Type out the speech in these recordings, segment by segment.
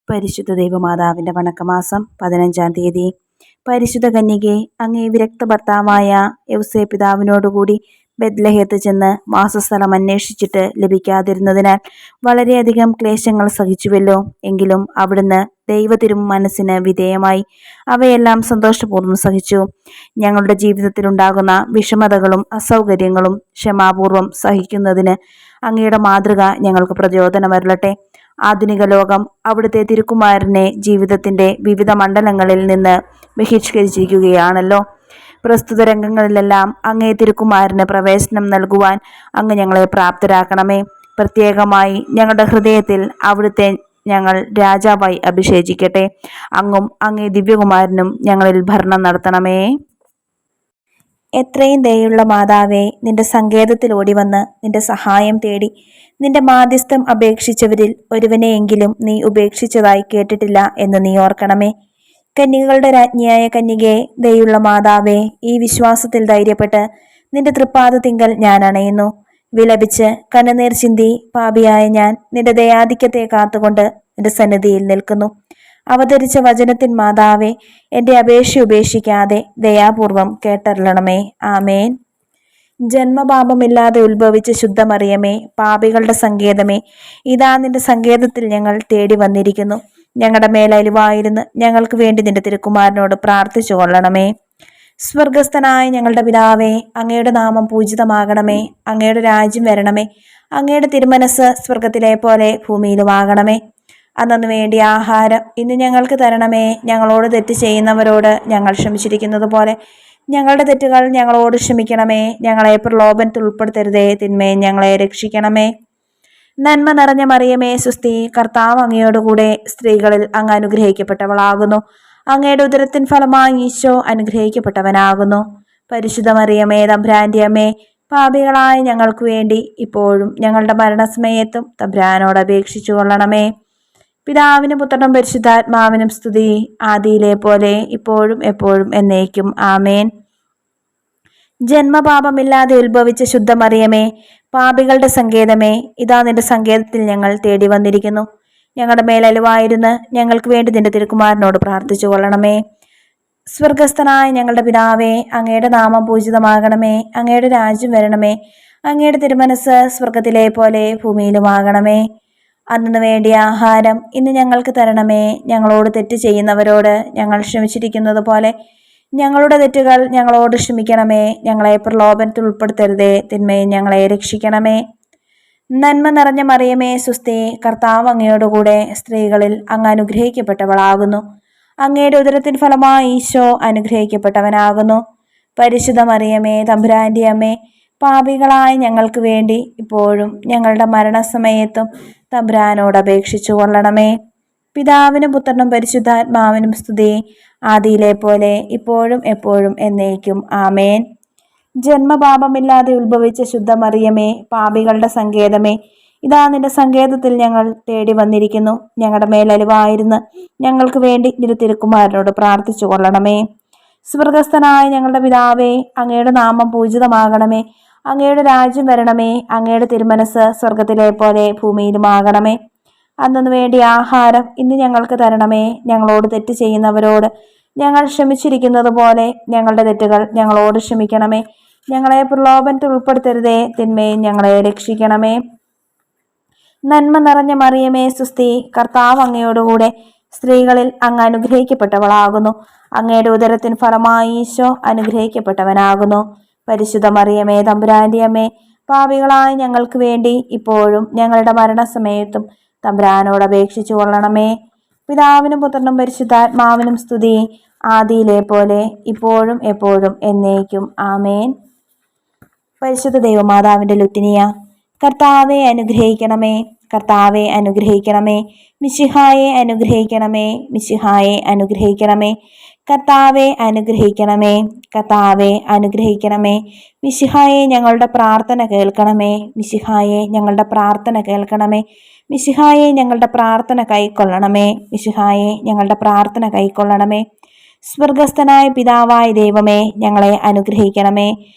പരിശുദ്ധ ദൈവമാതാവിൻ്റെ വണക്കമാസം 15-ാം തീയതി. പരിശുദ്ധ കന്യകെ, അങ്ങേ വിരക്ത ഭർത്താവായ യൗസേ പിതാവിനോടുകൂടി ബെത്ലഹേത്ത് ചെന്ന് വാസസ്ഥലം അന്വേഷിച്ചിട്ട് ലഭിക്കാതിരുന്നതിനാൽ വളരെയധികം ക്ലേശങ്ങൾ സഹിച്ചുവല്ലോ. എങ്കിലും അവിടുന്ന് ദൈവ മനസ്സിന് വിധേയമായി അവയെല്ലാം സന്തോഷപൂർവ്വം സഹിച്ചു. ഞങ്ങളുടെ ജീവിതത്തിലുണ്ടാകുന്ന വിഷമതകളും അസൗകര്യങ്ങളും ക്ഷമാപൂർവം സഹിക്കുന്നതിന് അങ്ങയുടെ മാതൃക ഞങ്ങൾക്ക് പ്രചോദനമരുളട്ടെ. ആധുനിക ലോകം അവിടുത്തെ തിരുക്കുമാരനെ ജീവിതത്തിൻ്റെ വിവിധ മണ്ഡലങ്ങളിൽ നിന്ന് ബഹിഷ്കരിച്ചിരിക്കുകയാണല്ലോ. പ്രസ്തുത രംഗങ്ങളിലെല്ലാം അങ്ങേ തിരുക്കുമാരന് പ്രവേശനം നൽകുവാൻ അങ്ങ് ഞങ്ങളെ പ്രാപ്തരാക്കണമേ. പ്രത്യേകമായി ഞങ്ങളുടെ ഹൃദയത്തിൽ അവിടുത്തെ ഞങ്ങൾ രാജാവായി അഭിഷേചിക്കട്ടെ. അങ്ങും അങ്ങേ ദിവ്യകുമാരനും ഞങ്ങളിൽ ഭരണം നടത്തണമേ. എത്രയും ദയുള്ള മാതാവേ, നിന്റെ സങ്കേതത്തിൽ ഓടിവന്ന് നിന്റെ സഹായം തേടി നിന്റെ മാധ്യസ്ഥം അപേക്ഷിച്ചവരിൽ ഒരുവനെയെങ്കിലും നീ ഉപേക്ഷിച്ചതായി കേട്ടിട്ടില്ല എന്ന് നീ ഓർക്കണമേ. കന്യകകളുടെ രാജ്ഞിയായ കന്യകയെ, ദയുള്ള മാതാവേ, ഈ വിശ്വാസത്തിൽ ധൈര്യപ്പെട്ട് നിന്റെ തൃപ്പാദത്തിങ്കൽ ഞാൻ അണയുന്നു. വിലപിച്ച് കണ്ണുനീർ ചിന്തി പാപിയായ ഞാൻ നിന്റെ ദയാധിക്യത്തെ കാത്തുകൊണ്ട് നിന്റെ സന്നിധിയിൽ നിൽക്കുന്നു. അവതരിച്ച വചനത്തിൻ മാതാവേ, എൻ്റെ അപേക്ഷ ഉപേക്ഷിക്കാതെ ദയാപൂർവം കേട്ടരുളണമേ. ആമേൻ. ജന്മപാപമില്ലാതെ ഉത്ഭവിച്ച ശുദ്ധമറിയമേ, പാപികളുടെ സങ്കേതമേ, ഇതാ നിന്റെ സങ്കേതത്തിൽ ഞങ്ങൾ തേടി വന്നിരിക്കുന്നു. ഞങ്ങളുടെ മേൽ അലിവായിരുന്ന് ഞങ്ങൾക്ക് വേണ്ടി നിന്റെ തിരുക്കുമാരനോട് പ്രാർത്ഥിച്ചു കൊള്ളണമേ. സ്വർഗസ്ഥനായ ഞങ്ങളുടെ പിതാവേ, അങ്ങയുടെ നാമം പൂജിതമാകണമേ. അങ്ങയുടെ രാജ്യം വരണമേ. അങ്ങയുടെ തിരുമനസ് സ്വർഗത്തിലെ പോലെ ഭൂമിയിലുമാകണമേ. അന്നു വേണ്ടിയ ആഹാരം ഇന്ന് ഞങ്ങൾക്ക് തരണമേ. ഞങ്ങളോട് തെറ്റ് ചെയ്യുന്നവരോട് ഞങ്ങൾ ക്ഷമിച്ചിരിക്കുന്നത് പോലെ ഞങ്ങളുടെ തെറ്റുകൾ ഞങ്ങളോട് ക്ഷമിക്കണമേ. ഞങ്ങളെ പ്രലോഭനത്തിൽ ഉൾപ്പെടുത്തരുതേ, തിന്മയെ ഞങ്ങളെ രക്ഷിക്കണമേ. നന്മ നിറഞ്ഞ മറിയമേ, സുസ്തി, കർത്താവ് അങ്ങയോടുകൂടെ സ്ത്രീകളിൽ അങ്ങ് അനുഗ്രഹിക്കപ്പെട്ടവളാകുന്നു. അങ്ങയുടെ ഉദരത്തിൻ ഫലമായി ഈശോ അനുഗ്രഹിക്കപ്പെട്ടവനാകുന്നു. പരിശുദ്ധ മറിയമേ, തമ്പുരാന്റെ അമ്മേ, പാപികളായ ഞങ്ങൾക്ക് വേണ്ടി ഇപ്പോഴും ഞങ്ങളുടെ മരണസമയത്തും തമ്പുരാനോട് അപേക്ഷിച്ചു കൊള്ളണമേ. പിതാവിനും പുത്രനും പരിശുദ്ധാത്മാവിനും സ്തുതി, ആദിയിലെ പോലെ ഇപ്പോഴും എപ്പോഴും എന്നേക്കും. ആമേൻ. ജന്മപാപമില്ലാതെ ഉത്ഭവിച്ച ശുദ്ധമറിയമേ, പാപികളുടെ സങ്കേതമേ, ഇതാ നിന്റെ സങ്കേതത്തിൽ ഞങ്ങൾ തേടി വന്നിരിക്കുന്നു. ഞങ്ങളുടെ മേലലുവായിരുന്ന് ഞങ്ങൾക്ക് വേണ്ടി നിന്റെ തിരുക്കുമാരനോട് പ്രാർത്ഥിച്ചു കൊള്ളണമേ. സ്വർഗസ്ഥനായ ഞങ്ങളുടെ പിതാവേ, അങ്ങയുടെ നാമം പൂജിതമാകണമേ. അങ്ങയുടെ രാജ്യം വരണമേ. അങ്ങയുടെ തിരുമനസ് സ്വർഗത്തിലെ പോലെ ഭൂമിയിലുമാകണമേ. അന്നു വേണ്ടിയ ആഹാരം ഇന്ന് ഞങ്ങൾക്ക് തരണമേ. ഞങ്ങളോട് തെറ്റ് ചെയ്യുന്നവരോട് ഞങ്ങൾ ക്ഷമിച്ചിരിക്കുന്നത് പോലെ ഞങ്ങളുടെ തെറ്റുകൾ ഞങ്ങളോട് ക്ഷമിക്കണമേ. ഞങ്ങളെ പ്രലോഭനത്തിൽ ഉൾപ്പെടുത്തരുതേ, തിന്മയെ ഞങ്ങളെ രക്ഷിക്കണമേ. നന്മ നിറഞ്ഞ മറിയമേ, സുസ്തി, കർത്താവ് അങ്ങയോടുകൂടെ സ്ത്രീകളിൽ അങ്ങ് അനുഗ്രഹിക്കപ്പെട്ടവളാകുന്നു. അങ്ങയുടെ ഉദരത്തിൻ ഫലമായി ഈശോ അനുഗ്രഹിക്കപ്പെട്ടവനാകുന്നു. പരിശുദ്ധ മറിയമേ, തമ്പുരാന്റെ അമ്മേ, പാപികളായ ഞങ്ങൾക്ക് വേണ്ടി ഇപ്പോഴും ഞങ്ങളുടെ മരണസമയത്തും തമ്പുരാനോട് അപേക്ഷിച്ചു കൊള്ളണമേ. പിതാവിനും പുത്രനും പരിശുദ്ധാത്മാവിനും സ്തുതി, ആദിയിലെ പോലെ ഇപ്പോഴും എപ്പോഴും എന്നേക്കും. ആമേൻ. ജന്മപാപമില്ലാതെ ഉത്ഭവിച്ച ശുദ്ധമറിയമേ, പാപികളുടെ സങ്കേതമേ, ഇതാ നിന്റെ സങ്കേതത്തിൽ ഞങ്ങൾ തേടി വന്നിരിക്കുന്നു. ഞങ്ങളുടെ മേലലിവായിരുന്ന് ഞങ്ങൾക്ക് വേണ്ടി നിന്റെ തിരുക്കുമാരനോട് പ്രാർത്ഥിച്ചു കൊള്ളണമേ. സ്വർഗസ്ഥനായ ഞങ്ങളുടെ പിതാവേ, അങ്ങയുടെ നാമം പൂജിതമാകണമേ. അങ്ങയുടെ രാജ്യം വരണമേ. അങ്ങയുടെ തിരുമനസ് സ്വർഗത്തിലെ പോലെ ഭൂമിയിലുമാകണമേ. അന്നു വേണ്ടി ആഹാരം ഇന്ന് ഞങ്ങൾക്ക് തരണമേ. ഞങ്ങളോട് തെറ്റ് ചെയ്യുന്നവരോട് ഞങ്ങൾ ക്ഷമിച്ചിരിക്കുന്നത് പോലെ ഞങ്ങളുടെ തെറ്റുകൾ ഞങ്ങളോട് ക്ഷമിക്കണമേ. ഞങ്ങളെ പ്രലോഭനത്തിൽ ഉൾപ്പെടുത്തരുതേ, തിന്മയെ ഞങ്ങളെ രക്ഷിക്കണമേ. നന്മ നിറഞ്ഞ മറിയമേ, സുസ്തി, കർത്താവ് അങ്ങയോടുകൂടെ സ്ത്രീകളിൽ അങ്ങ് അനുഗ്രഹിക്കപ്പെട്ടവളാകുന്നു. അങ്ങയുടെ ഉദരത്തിൻ ഫലമായി ഈശോ അനുഗ്രഹിക്കപ്പെട്ടവനാകുന്നു. പരിശുദ്ധ മറിയമേ, തമ്പുരാന്റെ അമ്മേ, പാപികളായ ഞങ്ങൾക്ക് വേണ്ടി ഇപ്പോഴും ഞങ്ങളുടെ മരണസമയത്തും തമ്പുരാനോട് അപേക്ഷിച്ചു കൊള്ളണമേ. പിതാവിനും പുത്രനും പരിശുദ്ധാത്മാവിനും സ്തുതി, ആദിയിലെ പോലെ ഇപ്പോഴും എപ്പോഴും എന്നേക്കും. ആമേൻ. പരിശുദ്ധ ദൈവമാതാവിൻ്റെ ലുത്തിനിയ. കർത്താവെ അനുഗ്രഹിക്കണമേ. കർത്താവെ അനുഗ്രഹിക്കണമേ. മിശിഹായെ അനുഗ്രഹിക്കണമേ. മിശിഹായെ അനുഗ്രഹിക്കണമേ. കർത്താവെ അനുഗ്രഹിക്കണമേ. കർത്താവെ അനുഗ്രഹിക്കണമേ. മിശിഹായെ ഞങ്ങളുടെ പ്രാർത്ഥന കേൾക്കണമേ. മിശിഹായെ ഞങ്ങളുടെ പ്രാർത്ഥന കേൾക്കണമേ. മിശിഹായെ ഞങ്ങളുടെ പ്രാർത്ഥന കൈക്കൊള്ളണമേ. മിശിഹായെ ഞങ്ങളുടെ പ്രാർത്ഥന കൈക്കൊള്ളണമേ. സ്വർഗസ്ഥനായ പിതാവായ ദൈവമേ, ഞങ്ങളെ അനുഗ്രഹിക്കണമേ.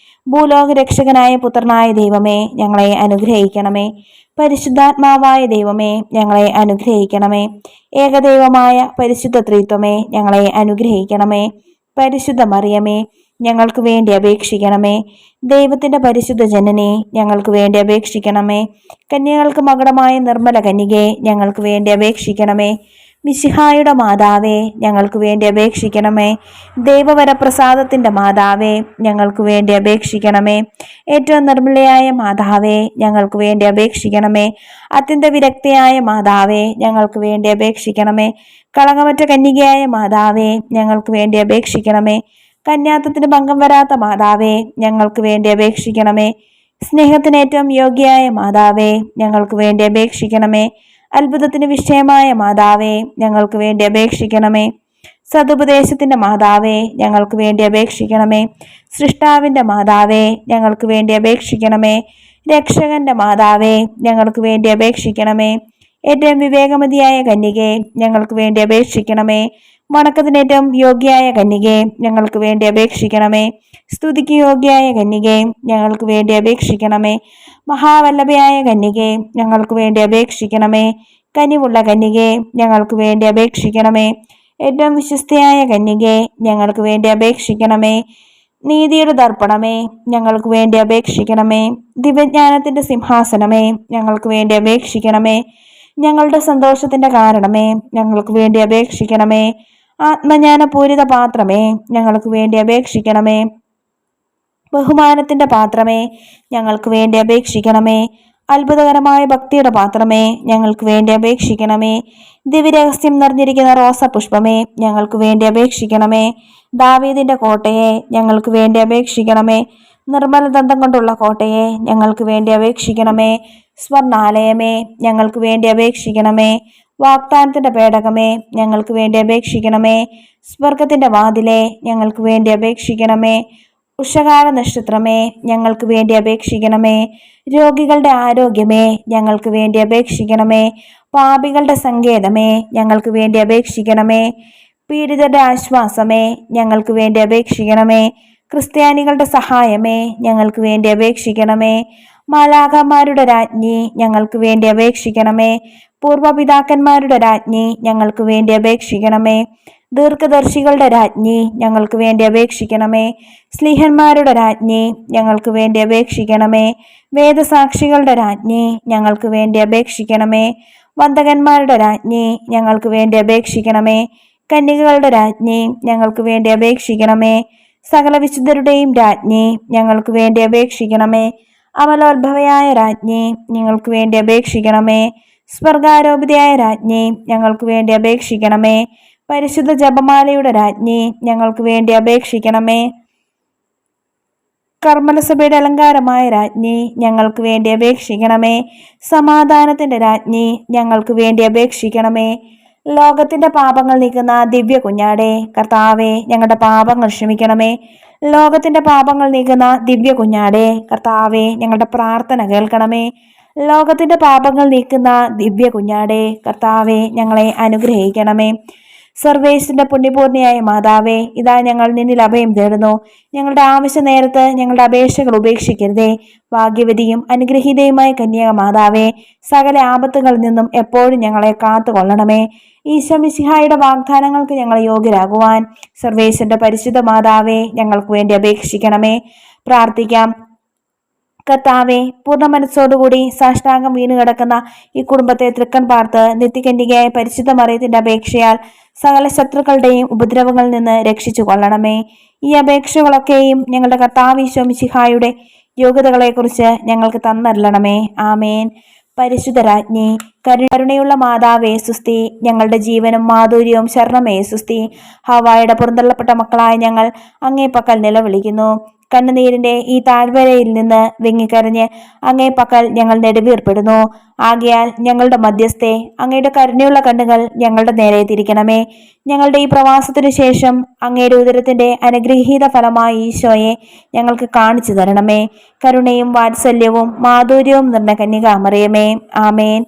ഭൂലോക രക്ഷകനായ പുത്രനായ ദൈവമേ, ഞങ്ങളെ അനുഗ്രഹിക്കണമേ. പരിശുദ്ധാത്മാവായ ദൈവമേ, ഞങ്ങളെ അനുഗ്രഹിക്കണമേ. ഏകദൈവമായ പരിശുദ്ധ ത്രിത്വമേ, ഞങ്ങളെ അനുഗ്രഹിക്കണമേ. പരിശുദ്ധ മറിയമേ, ഞങ്ങൾക്ക് വേണ്ടി അപേക്ഷിക്കണമേ. ദൈവത്തിന്റെ പരിശുദ്ധ ജനനെ, ഞങ്ങൾക്ക് വേണ്ടി അപേക്ഷിക്കണമേ. കന്യകൾക്ക് മകുടമായ നിർമ്മല കന്യകെ, ഞങ്ങൾക്ക് വേണ്ടി അപേക്ഷിക്കണമേ. മിശിഹായുടെ മാതാവേ, ഞങ്ങൾക്ക് വേണ്ടി അപേക്ഷിക്കണമേ. ദൈവവരപ്രസാദത്തിന്റെ മാതാവേ, ഞങ്ങൾക്ക് വേണ്ടി അപേക്ഷിക്കണമേ. ഏറ്റവും നിർമ്മലയായ മാതാവേ, ഞങ്ങൾക്ക് വേണ്ടി അപേക്ഷിക്കണമേ. അത്യന്ത വിരക്തയായ മാതാവേ, ഞങ്ങൾക്ക് വേണ്ടി അപേക്ഷിക്കണമേ. കളങ്കമറ്റ കന്യകയായ മാതാവേ, ഞങ്ങൾക്ക് വേണ്ടി അപേക്ഷിക്കണമേ. കന്യാത്വത്തിന് ഭംഗം വരാത്ത മാതാവേ, ഞങ്ങൾക്ക് വേണ്ടി അപേക്ഷിക്കണമേ. സ്നേഹത്തിന് ഏറ്റവും യോഗ്യയായ മാതാവേ, ഞങ്ങൾക്ക് വേണ്ടി അപേക്ഷിക്കണമേ. അത്ഭുതത്തിന് വിഷയമായ മാതാവേ, ഞങ്ങൾക്ക് വേണ്ടി അപേക്ഷിക്കണമേ. സതുപദേശത്തിന്റെ മാതാവേ, ഞങ്ങൾക്ക് വേണ്ടി അപേക്ഷിക്കണമേ. സൃഷ്ടാവിന്റെ മാതാവേ, ഞങ്ങൾക്ക് വേണ്ടി അപേക്ഷിക്കണമേ. രക്ഷകന്റെ മാതാവേ, ഞങ്ങൾക്ക് വേണ്ടി അപേക്ഷിക്കണമേ. ഏറ്റവും വിവേകമതിയായ കന്യകെ, ഞങ്ങൾക്ക് വേണ്ടി അപേക്ഷിക്കണമേ. വണക്കത്തിനേറ്റവും യോഗ്യയായ കന്യകെ, ഞങ്ങൾക്ക് വേണ്ടി അപേക്ഷിക്കണമേ. സ്തുതിക്ക് യോഗ്യയായ കന്യകെ, ഞങ്ങൾക്ക് വേണ്ടി അപേക്ഷിക്കണമേ. മഹാവല്ലഭയായ കന്യകെ, ഞങ്ങൾക്ക് വേണ്ടി അപേക്ഷിക്കണമേ. കനിവുള്ള കന്യകെ, ഞങ്ങൾക്ക് വേണ്ടി അപേക്ഷിക്കണമേ. ഏറ്റവും വിശ്വസ്തയായ കന്യകെ, ഞങ്ങൾക്ക് വേണ്ടി അപേക്ഷിക്കണമേ. നീതിയുടെ ദർപ്പണമേ, ഞങ്ങൾക്ക് വേണ്ടി അപേക്ഷിക്കണമേ. ദിവ്യജ്ഞാനത്തിന്റെ സിംഹാസനമേ, ഞങ്ങൾക്ക് വേണ്ടി അപേക്ഷിക്കണമേ. ഞങ്ങളുടെ സന്തോഷത്തിന്റെ കാരണമേ, ഞങ്ങൾക്ക് വേണ്ടി അപേക്ഷിക്കണമേ. ആത്മജ്ഞാനപൂരിത പാത്രമേ, ഞങ്ങൾക്ക് വേണ്ടി അപേക്ഷിക്കണമേ. ബഹുമാനത്തിന്റെ പാത്രമേ, ഞങ്ങൾക്ക് വേണ്ടി അപേക്ഷിക്കണമേ. അത്ഭുതകരമായ ഭക്തിയുടെ പാത്രമേ, ഞങ്ങൾക്ക് വേണ്ടി അപേക്ഷിക്കണമേ. ദിവ്യരഹസ്യം നിറഞ്ഞിരിക്കുന്ന റോസപുഷ്പമേ, ഞങ്ങൾക്ക് വേണ്ടി അപേക്ഷിക്കണമേ. ദാവീദിന്റെ കോട്ടയെ, ഞങ്ങൾക്ക് വേണ്ടി അപേക്ഷിക്കണമേ. നിർമ്മല ദന്തം കൊണ്ടുള്ള കോട്ടയെ, ഞങ്ങൾക്ക് വേണ്ടി അപേക്ഷിക്കണമേ. സ്വർണാലയമേ, ഞങ്ങൾക്ക് വേണ്ടി അപേക്ഷിക്കണമേ. വാഗ്ദാനത്തിന്റെ പേടകമേ, ഞങ്ങൾക്ക് വേണ്ടി അപേക്ഷിക്കണമേ. സ്വർഗത്തിന്റെ വാതിലെ, ഞങ്ങൾക്ക് വേണ്ടി അപേക്ഷിക്കണമേ. ഉഷകാല നക്ഷത്രമേ, ഞങ്ങൾക്ക് വേണ്ടി അപേക്ഷിക്കണമേ. രോഗികളുടെ ആരോഗ്യമേ, ഞങ്ങൾക്ക് വേണ്ടി അപേക്ഷിക്കണമേ. പാപികളുടെ സങ്കേതമേ, ഞങ്ങൾക്ക് വേണ്ടി അപേക്ഷിക്കണമേ. പീഡിതരുടെ ആശ്വാസമേ, ഞങ്ങൾക്ക് വേണ്ടി അപേക്ഷിക്കണമേ. ക്രിസ്ത്യാനികളുടെ സഹായമേ, ഞങ്ങൾക്ക് വേണ്ടി അപേക്ഷിക്കണമേ. മാലാഖമാരുടെ രാജ്ഞി, ഞങ്ങൾക്ക് വേണ്ടി അപേക്ഷിക്കണമേ. പൂർവപിതാക്കന്മാരുടെ രാജ്ഞി, ഞങ്ങൾക്ക് വേണ്ടി അപേക്ഷിക്കണമേ. ദീർഘദർശികളുടെ രാജ്ഞി, ഞങ്ങൾക്ക് വേണ്ടി അപേക്ഷിക്കണമേ. സ്ലീഹന്മാരുടെ രാജ്ഞി, ഞങ്ങൾക്ക് വേണ്ടി അപേക്ഷിക്കണമേ. വേദസാക്ഷികളുടെ രാജ്ഞി, ഞങ്ങൾക്ക് വേണ്ടി അപേക്ഷിക്കണമേ. വന്ദകന്മാരുടെ രാജ്ഞി, ഞങ്ങൾക്ക് വേണ്ടി അപേക്ഷിക്കണമേ. കന്യകകളുടെ രാജ്ഞി, ഞങ്ങൾക്ക് വേണ്ടി അപേക്ഷിക്കണമേ. സകല വിശുദ്ധരുടെയും രാജ്ഞി, ഞങ്ങൾക്ക് വേണ്ടി അപേക്ഷിക്കണമേ. അമലോത്ഭവയായ രാജ്ഞി, ഞങ്ങൾക്ക് വേണ്ടി അപേക്ഷിക്കണമേ. സ്വർഗാരോപിതയായ രാജ്ഞി, ഞങ്ങൾക്ക് വേണ്ടി അപേക്ഷിക്കണമേ. പരിശുദ്ധ ജപമാലയുടെ രാജ്ഞി, ഞങ്ങൾക്ക് വേണ്ടി അപേക്ഷിക്കണമേ. കർമ്മലസഭയുടെ അലങ്കാരമായ രാജ്ഞി, ഞങ്ങൾക്ക് വേണ്ടി അപേക്ഷിക്കണമേ. സമാധാനത്തിന്റെ രാജ്ഞി, ഞങ്ങൾക്ക് വേണ്ടി അപേക്ഷിക്കണമേ. ലോകത്തിന്റെ പാപങ്ങൾ നീക്കുന്ന ദിവ്യ കുഞ്ഞാടെ, കർത്താവെ, ഞങ്ങളുടെ പാപങ്ങൾ ക്ഷമിക്കണമേ. ലോകത്തിന്റെ പാപങ്ങൾ നീക്കുന്ന ദിവ്യ കുഞ്ഞാടെ, കർത്താവെ, ഞങ്ങളുടെ പ്രാർത്ഥന കേൾക്കണമേ. ലോകത്തിന്റെ പാപങ്ങൾ നീക്കുന്ന ദിവ്യ കുഞ്ഞാടെ, കർത്താവെ, ഞങ്ങളെ അനുഗ്രഹിക്കണമേ. സർവേശ്വരന്റെ പുണ്യപൂർണിയായ മാതാവേ, ഇതാ ഞങ്ങൾ നിന്നിൽ അഭയം തേടുന്നു. ഞങ്ങളുടെ ആവശ്യ നേരത്ത് ഞങ്ങളുടെ അപേക്ഷകൾ ഉപേക്ഷിക്കരുതേ. ഭാഗ്യവതിയും അനുഗ്രഹീതയുമായ കന്യക മാതാവേ, സകല ആപത്തുകളിൽ നിന്നും എപ്പോഴും ഞങ്ങളെ കാത്തുകൊള്ളണമേ. ഈശോ മിശിഹായുടെ വാഗ്ദാനങ്ങൾക്ക് ഞങ്ങൾ യോഗ്യരാകുവാൻ സർവേശ്വരന്റെ പരിശുദ്ധ മാതാവേ, ഞങ്ങൾക്ക് വേണ്ടി അപേക്ഷിക്കണമേ. പ്രാർത്ഥിക്കാം. കർത്താവെ, പൂർണ്ണ മനസ്സോടുകൂടി സാഷ്ടാംഗം വീണു കിടക്കുന്ന ഈ കുടുംബത്തെ തൃക്കൺ പാർത്ത് നിത്യകന്യകയായ പരിശുദ്ധ മറിയത്തിന്റെ അപേക്ഷയാൽ സകല ശത്രുക്കളുടെയും ഉപദ്രവങ്ങളിൽ നിന്ന് രക്ഷിച്ചു കൊള്ളണമേ. ഈ അപേക്ഷകളൊക്കെയും ഞങ്ങളുടെ കർത്താവ് ഈശോ മിശിഹായുടെ യോഗ്യതകളെക്കുറിച്ച് ഞങ്ങൾക്ക് തന്നരുളണമേ. ആമേൻ. പരിശുദ്ധ രാജ്ഞി, കരുണയുള്ള മാതാവേ സുസ്തി. ഞങ്ങളുടെ ജീവനും മാധുര്യവും ശരണമേ സുസ്തി. ഹവ്വായുടെ പുറന്തള്ളപ്പെട്ട മക്കളായ ഞങ്ങൾ അങ്ങേ പക്കൽ നിലവിളിക്കുന്നു. കണ്ണുനീരിന്റെ ഈ താഴ്വരയിൽ നിന്ന് വിങ്ങിക്കരഞ്ഞ് അങ്ങേ പക്കൽ ഞങ്ങൾ നെടുവീർപ്പെടുന്നു. ആകയാൽ ഞങ്ങളുടെ മധ്യസ്ഥെ, അങ്ങയുടെ കരുണയുള്ള കണ്ണുകൾ ഞങ്ങളുടെ നേരെ തിരിക്കണമേ. ഞങ്ങളുടെ ഈ പ്രവാസത്തിനു ശേഷം അങ്ങയുടെ ഉദരത്തിന്റെ അനുഗ്രഹീത ഫലമായ ഈശോയെ ഞങ്ങൾക്ക് കാണിച്ചു തരണമേ. കരുണയും വാത്സല്യവും മാധുര്യവും നിറഞ്ഞ കന്യകാമറിയമേ, ആമേൻ.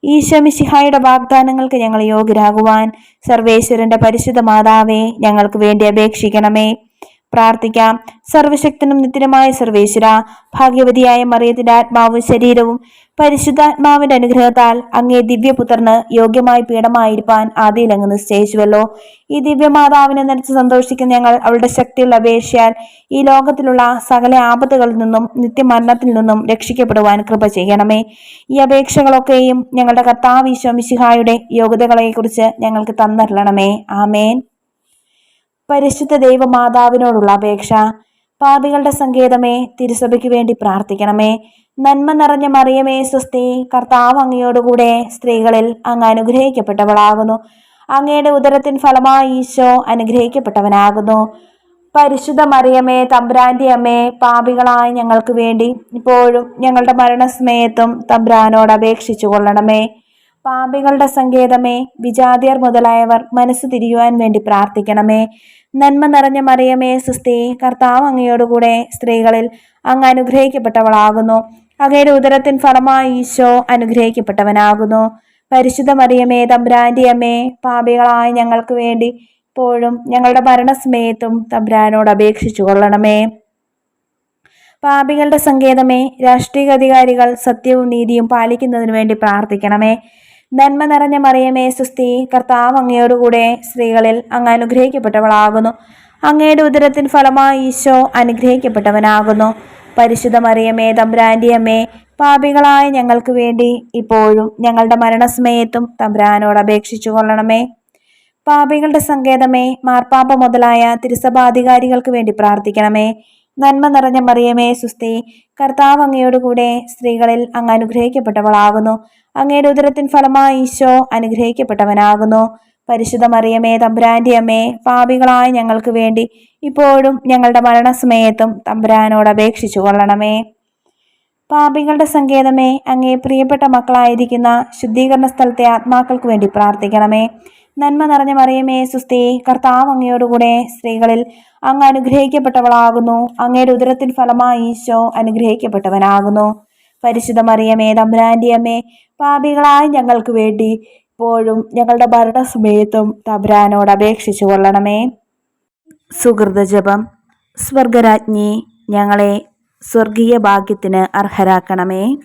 ഈശോ മിശിഹായുടെ വാഗ്ദാനങ്ങൾക്ക് ഞങ്ങൾ യോഗ്യരാകുവാൻ സർവേശ്വരന്റെ പരിശുദ്ധ മാതാവേ, ഞങ്ങൾക്ക് വേണ്ടി അപേക്ഷിക്കണമേ. പ്രാർത്ഥിക്കാം. സർവശക്തനും നിത്യനുമായ സർവേശ്വര, ഭാഗ്യവതിയായ മറിയത്തിന്റെ ആത്മാവും ശരീരവും പരിശുദ്ധാത്മാവിന്റെ അനുഗ്രഹത്താൽ അങ്ങേ ദിവ്യപുത്രന് യോഗ്യമായി പീഠമായിരിക്കാൻ ആദിയിൽ അങ്ങ് നിശ്ചയിച്ചുവല്ലോ. ഈ ദിവ്യമാതാവിനെ നനച്ച് സന്തോഷിക്കുന്ന ഞങ്ങൾ അവളുടെ ശക്തിയുള്ള അപേക്ഷയാൽ ഈ ലോകത്തിലുള്ള സകല ആപത്തുകളിൽ നിന്നും നിത്യമരണത്തിൽ നിന്നും രക്ഷിക്കപ്പെടുവാൻ കൃപ ചെയ്യണമേ. ഈ അപേക്ഷകളൊക്കെയും ഞങ്ങളുടെ കർത്താവ് ഈശോ മിശിഹായുടെ യോഗ്യതകളെക്കുറിച്ച് ഞങ്ങൾക്ക് തന്നരുളണമേ. ആമേൻ. പരിശുദ്ധ ദൈവമാതാവിനോടുള്ള അപേക്ഷ. പാപികളുടെ സങ്കേതമേ, തിരുസഭയ്ക്ക് വേണ്ടി പ്രാർത്ഥിക്കണമേ. നന്മ നിറഞ്ഞ മറിയമേ സ്വസ്തി, കർത്താവ് അങ്ങയോടുകൂടെ സ്ത്രീകളിൽ അങ്ങ് അനുഗ്രഹിക്കപ്പെട്ടവളാകുന്നു. അങ്ങയുടെ ഉദരത്തിൻ ഫലമായി ഈശോ അനുഗ്രഹിക്കപ്പെട്ടവനാകുന്നു. പരിശുദ്ധ മറിയമേ തമ്പുരാന്റെ അമ്മേ, പാപികളായ ഞങ്ങൾക്ക് വേണ്ടി ഇപ്പോഴും ഞങ്ങളുടെ മരണസമയത്തും തമ്പുരാനോട് അപേക്ഷിച്ചു കൊള്ളണമേ. പാപികളുടെ സങ്കേതമേ, വിജാതിയർ മുതലായവർ മനസ്സ് തിരിയുവാൻ വേണ്ടി പ്രാർത്ഥിക്കണമേ. നന്മ നിറഞ്ഞ മറിയമേ സ്വസ്തി, കർത്താവ് അങ്ങയോടുകൂടെ സ്ത്രീകളിൽ അങ്ങ് അനുഗ്രഹിക്കപ്പെട്ടവളാകുന്നു. അങ്ങയുടെ ഉദരത്തിൻ ഫലമായി ഈശോ അനുഗ്രഹിക്കപ്പെട്ടവനാകുന്നു. പരിശുദ്ധ മറിയമേ തമ്പുരാന്റെ അമ്മേ, പാപികളായ ഞങ്ങൾക്ക് വേണ്ടി ഇപ്പോഴും ഞങ്ങളുടെ മരണസമയത്തും തമ്പുരാനോട് അപേക്ഷിച്ചു കൊള്ളണമേ. പാപികളുടെ സങ്കേതമേ, രാഷ്ട്രീയ അധികാരികൾ സത്യവും നീതിയും പാലിക്കുന്നതിനു വേണ്ടി പ്രാർത്ഥിക്കണമേ. നന്മ നിറഞ്ഞ മറിയമേ സ്വസ്തി, കർത്താവ് അങ്ങയോടുകൂടെ സ്ത്രീകളിൽ അങ്ങ് അനുഗ്രഹിക്കപ്പെട്ടവളാകുന്നു. അങ്ങയുടെ ഉദരത്തിൻ ഫലമായി ഈശോ അനുഗ്രഹിക്കപ്പെട്ടവനാകുന്നു. പരിശുദ്ധ മറിയമേ തമ്പുരാന്റെ അമ്മേ, പാപികളായ ഞങ്ങൾക്ക് വേണ്ടി ഇപ്പോഴും ഞങ്ങളുടെ മരണസമയത്തും തമ്പുരാനോട് അപേക്ഷിച്ചു കൊള്ളണമേ. പാപികളുടെ സങ്കേതമേ, മാർപ്പാപ്പ മുതലായ തിരുസഭാധികാരികൾക്ക് വേണ്ടി പ്രാർത്ഥിക്കണമേ. നന്മ നിറഞ്ഞ മറിയമേ സ്വസ്തി, കർത്താവ് അങ്ങയോടുകൂടെ സ്ത്രീകളിൽ അങ്ങ് അനുഗ്രഹിക്കപ്പെട്ടവളാകുന്നു. അങ്ങയുടെ ഉദരത്തിൻ ഫലമായി ഈശോ അനുഗ്രഹിക്കപ്പെട്ടവനാകുന്നു. പരിശുദ്ധ മറിയമേ തമ്പുരാന്റെ അമ്മേ, പാപികളായ ഞങ്ങൾക്ക് വേണ്ടി ഇപ്പോഴും ഞങ്ങളുടെ മരണസമയത്തും തമ്പുരാനോട് അപേക്ഷിച്ചു കൊള്ളണമേ. പാപികളുടെ സങ്കേതമേ, അങ്ങേ പ്രിയപ്പെട്ട മക്കളായിരിക്കുന്ന ശുദ്ധീകരണ സ്ഥലത്തെ ആത്മാക്കൾക്ക് വേണ്ടി പ്രാർത്ഥിക്കണമേ. നന്മ നിറഞ്ഞ മറിയമേ സ്വസ്തി, കർത്താവ് അങ്ങയോടുകൂടെ സ്ത്രീകളിൽ അങ്ങ് അനുഗ്രഹിക്കപ്പെട്ടവളാകുന്നു. അങ്ങയുടെ ഉദരത്തിൻ ഫലമായി ഈശോ അനുഗ്രഹിക്കപ്പെട്ടവനാകുന്നു. പരിശുദ്ധ മറിയമേ തമ്പുരാന്റെ അമ്മേ, പാപികളായ ഞങ്ങൾക്ക് വേണ്ടി ഇപ്പോഴും ഞങ്ങളുടെ മരണസമയത്തും തമ്പുരാനോട് അപേക്ഷിച്ചു കൊള്ളണമേ. സുഹൃത ജപം. സ്വർഗരാജ്ഞി, ഞങ്ങളെ സ്വർഗീയ ഭാഗ്യത്തിന് അർഹരാക്കണമേ.